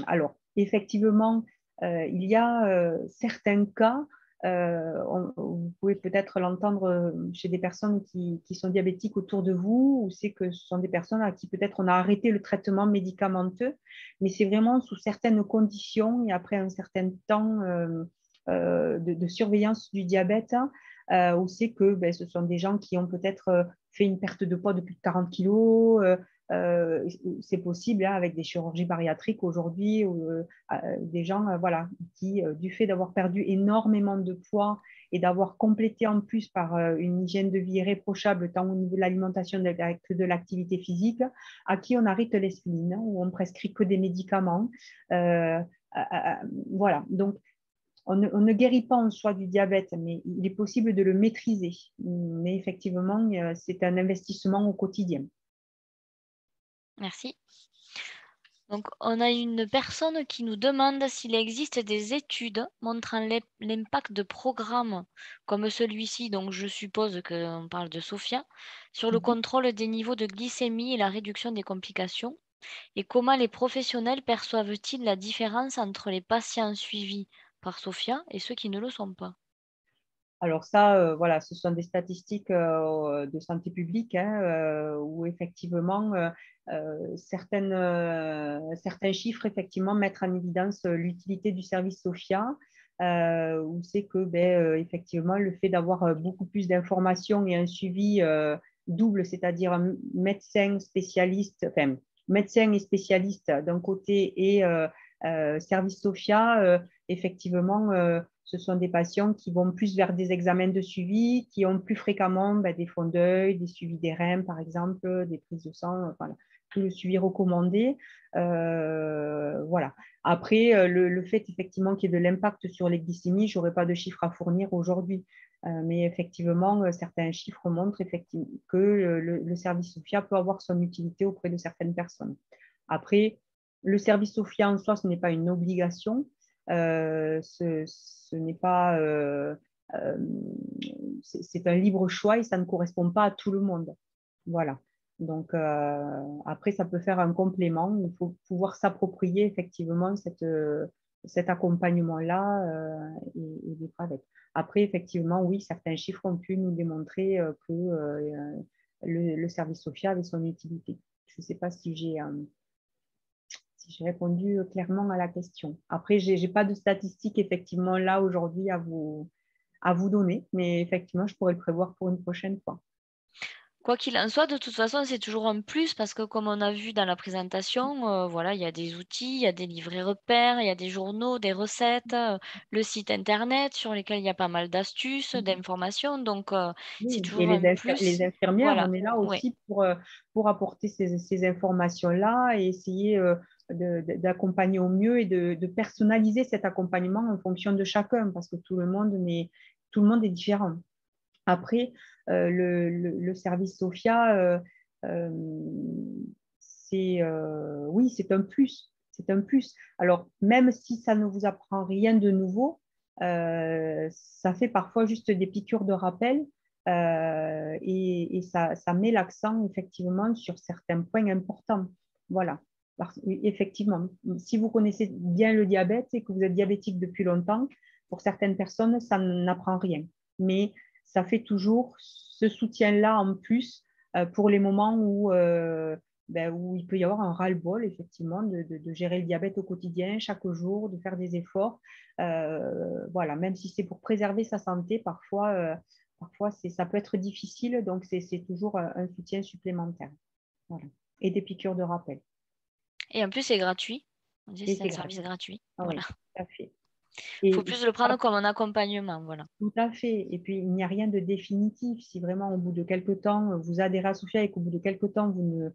Alors, effectivement, il y a certains cas, vous pouvez peut-être l'entendre chez des personnes qui sont diabétiques autour de vous, ou c'est que ce sont des personnes à qui peut-être on a arrêté le traitement médicamenteux, mais c'est vraiment sous certaines conditions et après un certain temps de surveillance du diabète, où c'est que ce sont des gens qui ont peut-être fait une perte de poids de plus de 40 kilos, c'est possible avec des chirurgies bariatriques aujourd'hui, des gens voilà, qui, du fait d'avoir perdu énormément de poids et d'avoir complété en plus par une hygiène de vie irréprochable, tant au niveau de l'alimentation que de l'activité physique, à qui on arrête l'insuline, où on prescrit que des médicaments. Voilà, donc on ne guérit pas en soi du diabète, mais il est possible de le maîtriser. Mais effectivement, c'est un investissement au quotidien. Merci. Donc, on a une personne qui nous demande s'il existe des études montrant l'impact de programmes comme celui-ci, donc je suppose qu'on parle de Sophia, sur le contrôle des niveaux de glycémie et la réduction des complications, et comment les professionnels perçoivent-ils la différence entre les patients suivis par Sophia et ceux qui ne le sont pas? Alors ça, voilà, ce sont des statistiques de santé publique hein, où effectivement certains chiffres effectivement mettent en évidence l'utilité du service Sophia, où c'est que effectivement le fait d'avoir beaucoup plus d'informations et un suivi double, c'est-à-dire un médecin spécialiste, enfin médecin et spécialiste d'un côté et service Sophia, effectivement ce sont des patients qui vont plus vers des examens de suivi, qui ont plus fréquemment des fonds d'œil, des suivis des reins, par exemple, des prises de sang, voilà, tout le suivi recommandé. Voilà. Après, le fait effectivement qu'il y ait de l'impact sur les glycémies, je n'aurais pas de chiffres à fournir aujourd'hui. Mais effectivement, certains chiffres montrent effectivement que le service Sophia peut avoir son utilité auprès de certaines personnes. Après, le service Sophia en soi, ce n'est pas une obligation. Ce n'est pas, c'est un libre choix et ça ne correspond pas à tout le monde. Voilà. Donc, après, ça peut faire un complément. Il faut pouvoir s'approprier effectivement cet accompagnement-là et vivre avec. Après, effectivement, oui, certains chiffres ont pu nous démontrer que le service Sophia avait son utilité. Je ne sais pas si j'ai répondu clairement à la question. Après, je n'ai pas de statistiques effectivement là aujourd'hui à vous donner, mais effectivement, je pourrais le prévoir pour une prochaine fois. Quoi qu'il en soit, de toute façon, c'est toujours un plus parce que comme on a vu dans la présentation, voilà, il y a des outils, il y a des livrets repères, il y a des journaux, des recettes, le site internet sur lesquels il y a pas mal d'astuces, d'informations. Donc, c'est Oui, et toujours un les plus. infirmières, Voilà, on est là ouais. aussi pour apporter ces informations-là et essayer d'accompagner au mieux et de personnaliser cet accompagnement en fonction de chacun, parce que tout le monde est différent. Après, le service Sophia, euh, oui, c'est un plus. C'est un plus. Alors, même si ça ne vous apprend rien de nouveau, ça fait parfois juste des piqûres de rappel et ça met l'accent effectivement sur certains points importants. Voilà. Effectivement, si vous connaissez bien le diabète et que vous êtes diabétique depuis longtemps, pour certaines personnes, ça n'apprend rien. Mais ça fait toujours ce soutien-là en plus pour les moments où il peut y avoir un ras-le-bol, effectivement, de gérer le diabète au quotidien, chaque jour, de faire des efforts. Voilà, même si c'est pour préserver sa santé, parfois ça peut être difficile, donc c'est toujours un soutien supplémentaire. Voilà. Et des piqûres de rappel. Et en plus, c'est gratuit. On dit que Et c'est c'est un service gratuit. gratuit. Ah Voilà. oui, tout à fait. Faut Et plus le prendre comme un accompagnement, voilà. tout à fait. Et puis, il n'y a rien de définitif. Si vraiment, au bout de quelques temps, vous adhérez à Sophia et qu'au bout de quelques temps, vous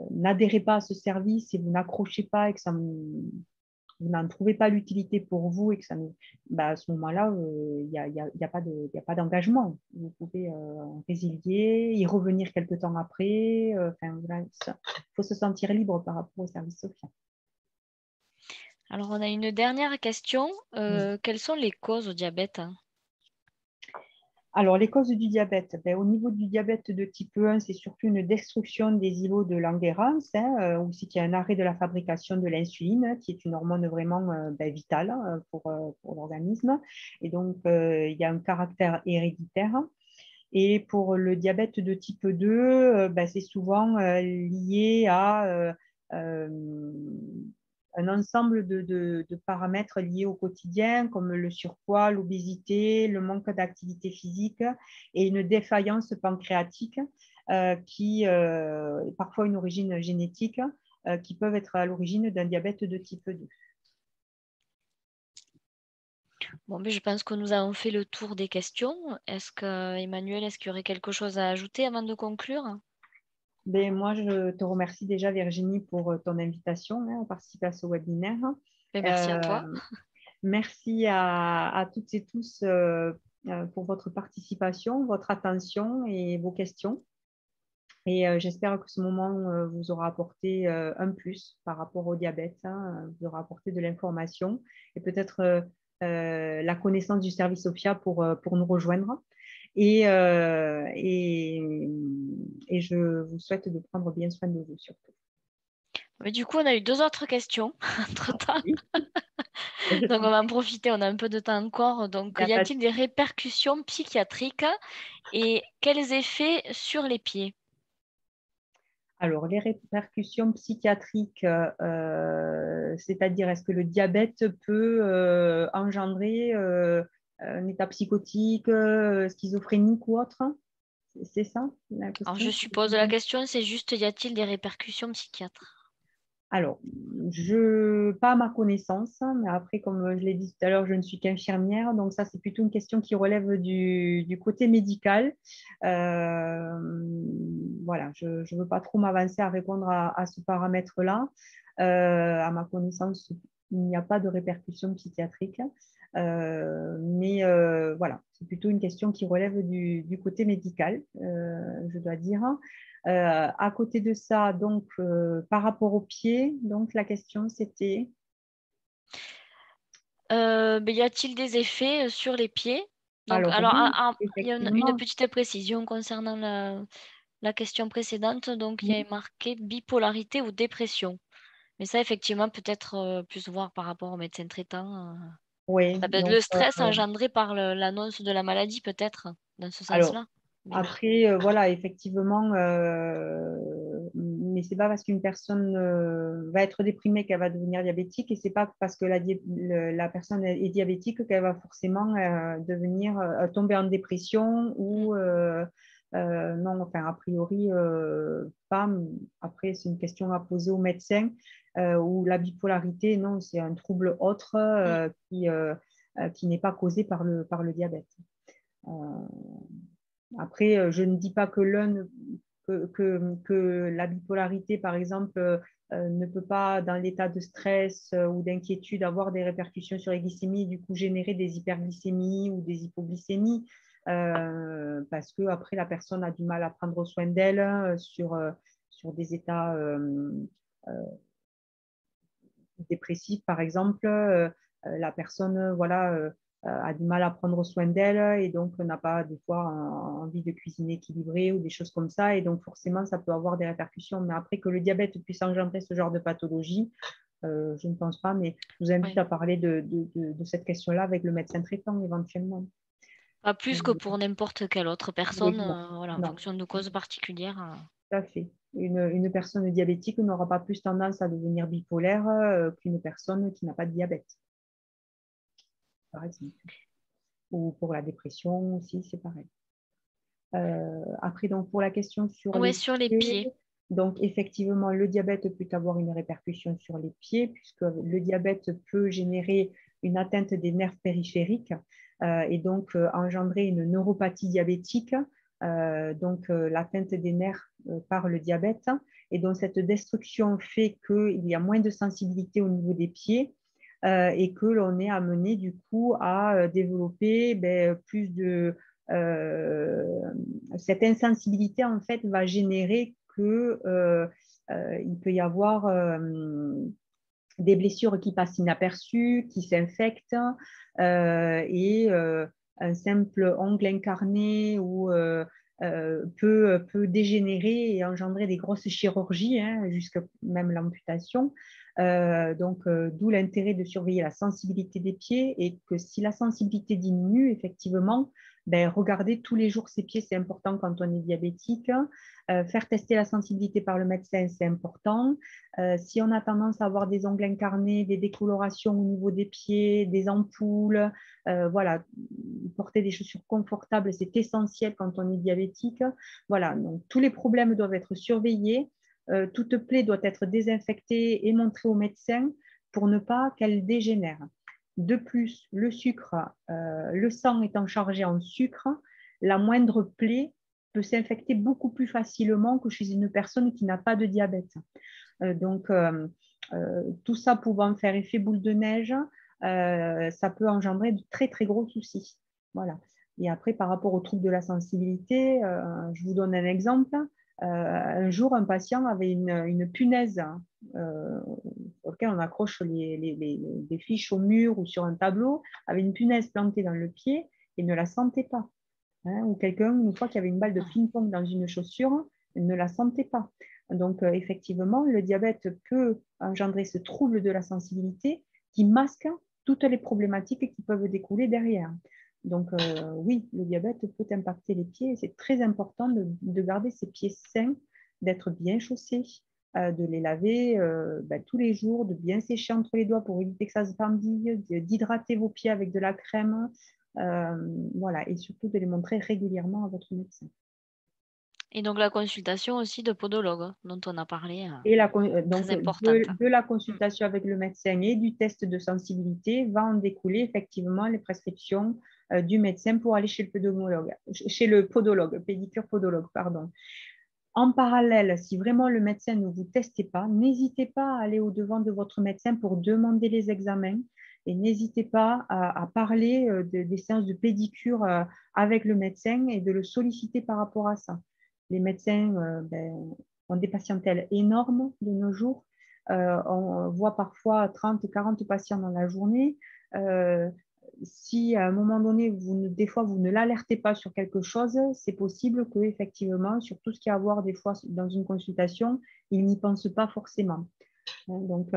n'adhérez pas à ce service et vous n'accrochez pas et que vous n'en trouvez pas l'utilité pour vous et que à ce moment-là, il n'y a pas d'engagement. Vous pouvez résilier, y revenir quelques temps après. Voilà, il faut se sentir libre par rapport au service Sophia. Alors, on a une dernière question. Oui. Quelles sont les causes au diabète? Alors, les causes du diabète, au niveau du diabète de type 1, c'est surtout une destruction des îlots de Langerhans, aussi qu'il y a un arrêt de la fabrication de l'insuline, qui est une hormone vraiment vitale pour l'organisme. Et donc, il y a un caractère héréditaire. Et pour le diabète de type 2, c'est souvent lié à un ensemble de paramètres liés au quotidien, comme le surpoids, l'obésité, le manque d'activité physique et une défaillance pancréatique qui est parfois une origine génétique, qui peuvent être à l'origine d'un diabète de type 2. Bon, mais je pense que nous avons fait le tour des questions. Emmanuel, est-ce qu'il y aurait quelque chose à ajouter avant de conclure? Moi, je te remercie déjà, Virginie, pour ton invitation à participer à ce webinaire. Merci à toi. Merci à toutes et tous pour votre participation, votre attention et vos questions. Et j'espère que ce moment vous aura apporté un plus par rapport au diabète, vous aura apporté de l'information et peut-être la connaissance du service Sophia pour nous rejoindre. Et, et je vous souhaite de prendre bien soin de vous surtout. Mais du coup, on a eu 2 autres questions entre-temps. Oui. Donc on va en profiter, on a un peu de temps encore. Donc, Il y a y pas de- a-t-il des répercussions psychiatriques et quels effets sur les pieds? Alors, les répercussions psychiatriques, c'est-à-dire est-ce que le diabète peut engendrer un état psychotique, schizophrénique ou autre? C'est ça la Alors je question? suppose la question, c'est juste, y a-t-il des répercussions psychiatres? Alors, pas à ma connaissance, mais après, comme je l'ai dit tout à l'heure, je ne suis qu'infirmière, donc ça, c'est plutôt une question qui relève du côté médical. Voilà, je ne veux pas trop m'avancer à répondre à ce paramètre-là. À ma connaissance, il n'y a pas de répercussions psychiatriques. Mais voilà, c'est plutôt une question qui relève du côté médical, je dois dire. À côté de ça, donc, par rapport aux pieds, donc la question c'était. Y a-t-il des effets sur les pieds? Donc, Alors alors, oui, il y a une effectivement, petite précision concernant la question précédente. Donc, il y oui, a marqué bipolarité ou dépression. Mais ça, effectivement, peut-être plus voir par rapport au médecin traitant. oui, Ça peut être donc le stress engendré par l'annonce de la maladie, peut-être, dans ce alors sens-là. Mais après, voilà, effectivement, mais c'est pas parce qu'une personne va être déprimée qu'elle va devenir diabétique et c'est pas parce que la personne est diabétique qu'elle va forcément devenir tomber en dépression mm, ou non, enfin a priori pas. Après, c'est une question à poser au médecin ou la bipolarité, non, c'est un trouble autre mm. qui n'est pas causé par le diabète. Euh, Après, je ne dis pas que que la bipolarité, par exemple, ne peut pas, dans l'état de stress ou d'inquiétude, avoir des répercussions sur les glycémies et du coup générer des hyperglycémies ou des hypoglycémies, parce que après la personne a du mal à prendre soin d'elle sur des états dépressifs, par exemple. La personne, voilà, a du mal à prendre soin d'elle et donc n'a pas des fois envie de cuisiner équilibré ou des choses comme ça. Et donc forcément, ça peut avoir des répercussions. Mais après que le diabète puisse engendrer ce genre de pathologie, je ne pense pas. Mais je vous invite Ouais. à parler de cette question-là avec le médecin traitant éventuellement. Pas plus que pour n'importe quelle autre personne, Oui, non, voilà, en non, fonction de causes particulières. tout à fait. Une personne diabétique n'aura pas plus tendance à devenir bipolaire qu'une personne qui n'a pas de diabète, par exemple. Ou pour la dépression aussi, c'est pareil. Après, donc, pour la question sur Ouais, les sur les pieds, pieds. donc effectivement, le diabète peut avoir une répercussion sur les pieds, puisque le diabète peut générer une atteinte des nerfs périphériques et donc engendrer une neuropathie diabétique, l'atteinte des nerfs par le diabète. Et donc, cette destruction fait qu'il y a moins de sensibilité au niveau des pieds et que l'on est amené du coup à développer plus de cette insensibilité en fait va générer que il peut y avoir des blessures qui passent inaperçues, qui s'infectent et un simple ongle incarné ou peut dégénérer et engendrer des grosses chirurgies, hein, jusqu'à même l'amputation. D'où l'intérêt de surveiller la sensibilité des pieds, et que si la sensibilité diminue, effectivement, ben, regarder tous les jours ses pieds, c'est important quand on est diabétique. Faire tester la sensibilité par le médecin, c'est important. Si on a tendance à avoir des ongles incarnés, des décolorations au niveau des pieds, des ampoules, voilà, porter des chaussures confortables, c'est essentiel quand on est diabétique. Voilà, donc tous les problèmes doivent être surveillés. Toute plaie doit être désinfectée et montrée au médecin pour ne pas qu'elle dégénère. De plus, le sucre, le sang étant chargé en sucre, la moindre plaie peut s'infecter beaucoup plus facilement que chez une personne qui n'a pas de diabète. Tout ça pouvant faire effet boule de neige, ça peut engendrer de très très gros soucis. Voilà. Et après, par rapport aux troubles de la sensibilité, je vous donne un exemple. Un jour, un patient avait une punaise sur laquelle on accroche les fiches au mur ou sur un tableau, avait une punaise plantée dans le pied et ne la sentait pas. Hein, ou quelqu'un, une fois qu'il y avait une balle de ping-pong dans une chaussure, ne la sentait pas. Donc, effectivement, le diabète peut engendrer ce trouble de la sensibilité qui masque toutes les problématiques qui peuvent découler derrière. Donc, oui, le diabète peut impacter les pieds, et c'est très important de garder ses pieds sains, d'être bien chaussés, de les laver tous les jours, de bien sécher entre les doigts pour éviter que ça se bandille, d'hydrater vos pieds avec de la crème, voilà, et surtout de les montrer régulièrement à votre médecin. Et donc la consultation aussi de podologue dont on a parlé, Et très donc, importante. de la consultation avec le médecin et du test de sensibilité va en découler effectivement les prescriptions du médecin pour aller chez le podologue, pédicure podologue, pardon. En parallèle, si vraiment le médecin ne vous testait pas, n'hésitez pas à aller au-devant de votre médecin pour demander les examens, et n'hésitez pas à parler des séances de pédicure avec le médecin et de le solliciter par rapport à ça. Les médecins ont des patientèles énormes de nos jours. On voit parfois 30, 40 patients dans la journée. Si à un moment donné, des fois, vous ne l'alertez pas sur quelque chose, c'est possible que effectivement, sur tout ce qu'il y a à voir des fois dans une consultation, il n'y pense pas forcément. Donc,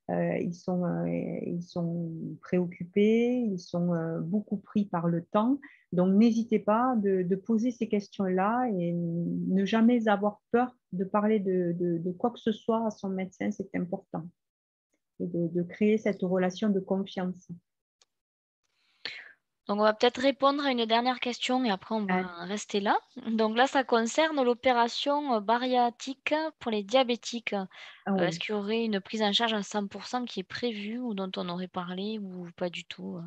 ils sont préoccupés, ils sont beaucoup pris par le temps. Donc, n'hésitez pas de poser ces questions-là et ne jamais avoir peur de parler de quoi que ce soit à son médecin, c'est important. Et de créer cette relation de confiance. Donc on va peut-être répondre à une dernière question et après on va rester là. Donc là, ça concerne l'opération bariatrique pour les diabétiques. Oui. Est-ce qu'il y aurait une prise en charge à 100% qui est prévue ou dont on aurait parlé ou pas du tout?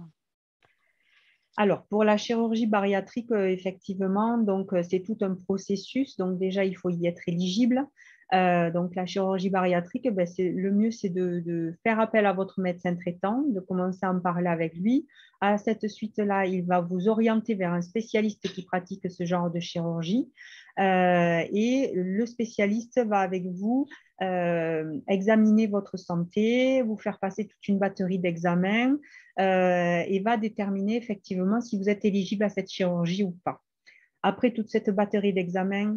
Alors, pour la chirurgie bariatrique, effectivement, donc c'est tout un processus. Donc déjà, il faut y être éligible. Donc la chirurgie bariatrique, le mieux, c'est de faire appel à votre médecin traitant, de commencer à en parler avec lui. À cette suite-là, il va vous orienter vers un spécialiste qui pratique ce genre de chirurgie. Et le spécialiste va avec vous examiner votre santé, vous faire passer toute une batterie d'examens et va déterminer effectivement si vous êtes éligible à cette chirurgie ou pas. Après toute cette batterie d'examens,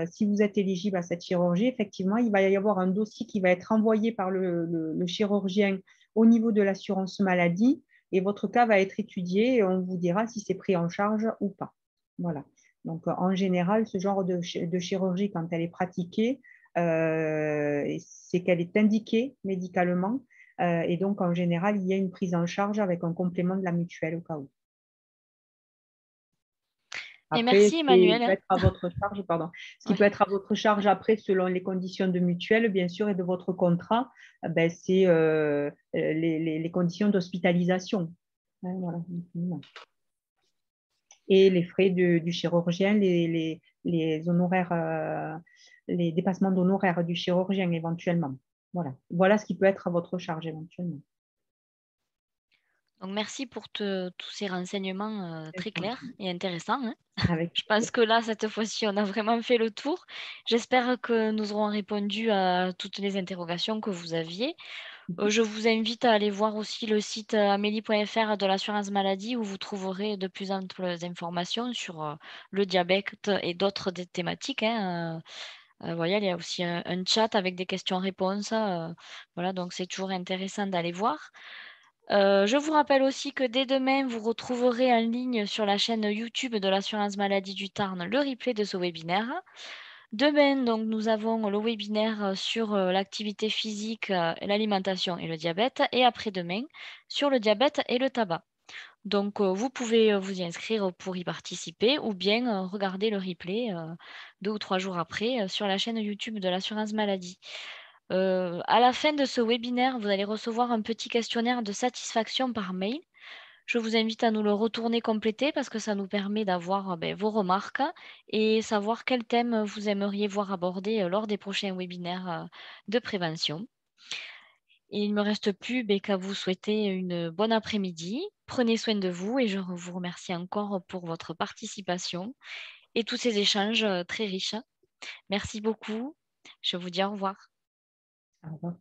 si vous êtes éligible à cette chirurgie, effectivement, il va y avoir un dossier qui va être envoyé par le chirurgien au niveau de l'assurance maladie, et votre cas va être étudié et on vous dira si c'est pris en charge ou pas. Voilà. Donc, en général, ce genre de chirurgie, quand elle est pratiquée, c'est qu'elle est indiquée médicalement. Et donc, en général, il y a une prise en charge avec un complément de la mutuelle au cas où. Et Après, merci ce qui peut Emmanuel. être à votre charge, pardon, ce qui peut être à votre charge après, selon les conditions de mutuelle, bien sûr, et de votre contrat, c'est les conditions d'hospitalisation. Voilà. Et les frais du chirurgien, les honoraires, les dépassements d'honoraires du chirurgien éventuellement. Voilà ce qui peut être à votre charge éventuellement. Donc merci pour tous ces renseignements très clairs et intéressants, hein. Avec Je pense que là, cette fois-ci, on a vraiment fait le tour. J'espère que nous aurons répondu à toutes les interrogations que vous aviez. Je vous invite à aller voir aussi le site, amélie.fr de l'assurance maladie où vous trouverez de plus amples informations sur, le diabète et d'autres des thématiques, hein, voilà, il y a aussi un chat avec des questions-réponses, voilà, donc c'est toujours intéressant d'aller voir. Je vous rappelle aussi que dès demain, vous retrouverez en ligne sur la chaîne YouTube de l'assurance maladie du Tarn le replay de ce webinaire. Demain, donc, nous avons le webinaire sur l'activité physique, l'alimentation et le diabète. Et après-demain, sur le diabète et le tabac. Donc, vous pouvez vous y inscrire pour y participer ou bien regarder le replay 2 ou 3 jours après sur la chaîne YouTube de l'assurance maladie. À la fin de ce webinaire, vous allez recevoir un petit questionnaire de satisfaction par mail. Je vous invite à nous le retourner compléter parce que ça nous permet d'avoir vos remarques et savoir quel thème vous aimeriez voir abordé lors des prochains webinaires de prévention. Et il ne me reste plus qu'à vous souhaiter une bonne après-midi. Prenez soin de vous et je vous remercie encore pour votre participation et tous ces échanges très riches. Merci beaucoup. Je vous dis au revoir. Au revoir.